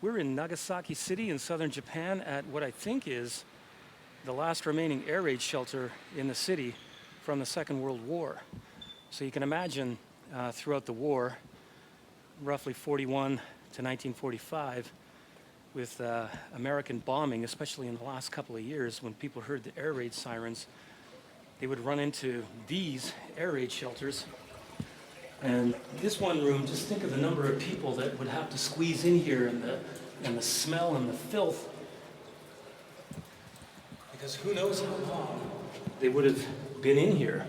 We're in Nagasaki City in southern Japan at what I think is the last remaining air raid shelter in the city from the Second World War. So you can imagine throughout the war, roughly 41 to 1945, with American bombing, especially in the last couple of years, when people heard the air raid sirens, they would run into these air raid shelters. And this one room, just think of the number of people that would have to squeeze in here, and the smell and the filth. Because who knows how long they would have been in here.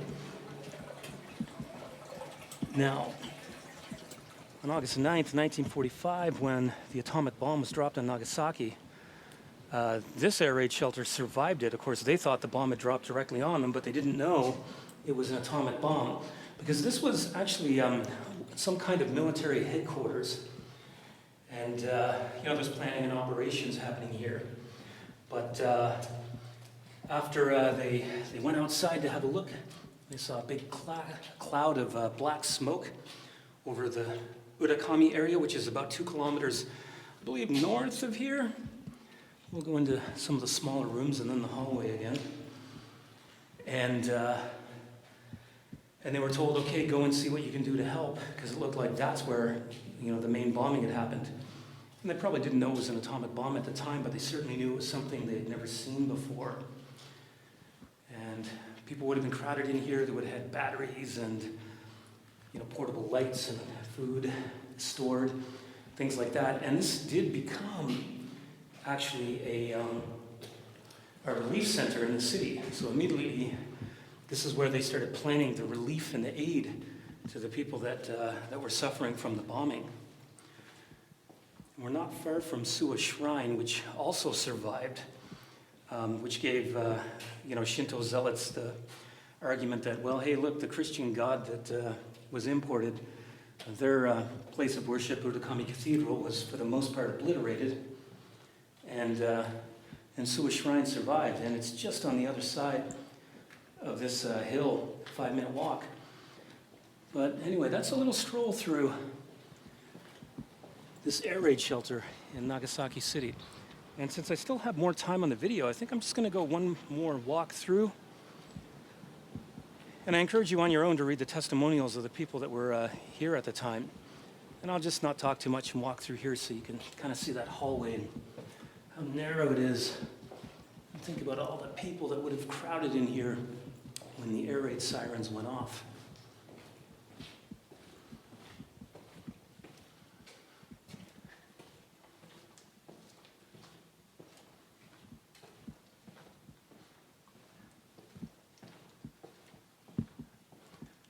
Now, on August 9th, 1945, when the atomic bomb was dropped on Nagasaki, this air raid shelter survived it. Of course, they thought the bomb had dropped directly on them, but they didn't know it was an atomic bomb. Because this was actually some kind of military headquarters. And, there's planning and operations happening here. But after they went outside to have a look, they saw a big cloud of black smoke over the Urakami area, which is about 2 kilometers, I believe, north of here. We'll go into some of the smaller rooms and then the hallway again. And they were told, okay, go and see what you can do to help, because it looked like that's where, the main bombing had happened. And they probably didn't know it was an atomic bomb at the time, but they certainly knew it was something they had never seen before. And people would have been crowded in here. They would have had batteries and, portable lights and food stored, things like that. And this did become actually a relief center in the city. So immediately, this is where they started planning the relief and the aid to the people that were suffering from the bombing. We're not far from Suwa Shrine, which also survived, which gave Shinto zealots the argument that, well, hey, look, the Christian God that was imported, their place of worship, Urakami Cathedral, was for the most part obliterated, and Suwa Shrine survived, and it's just on the other side of this hill, 5-minute walk. But anyway, that's a little stroll through this air raid shelter in Nagasaki City. And since I still have more time on the video, I think I'm just going to go one more walk through. And I encourage you on your own to read the testimonials of the people that were here at the time. And I'll just not talk too much and walk through here so you can kind of see that hallway and how narrow it is. And think about all the people that would have crowded in here when the air raid sirens went off.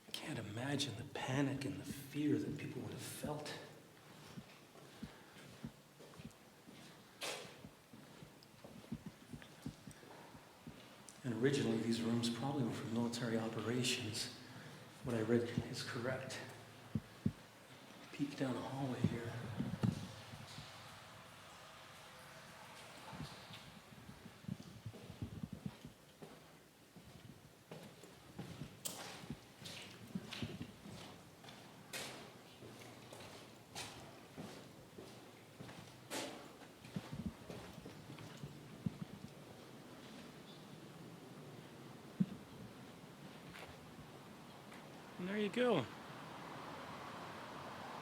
I can't imagine the panic and the fear that people would have felt. And originally, these rooms probably were for military operations. What I read is correct. Peek down the hallway here. And there you go.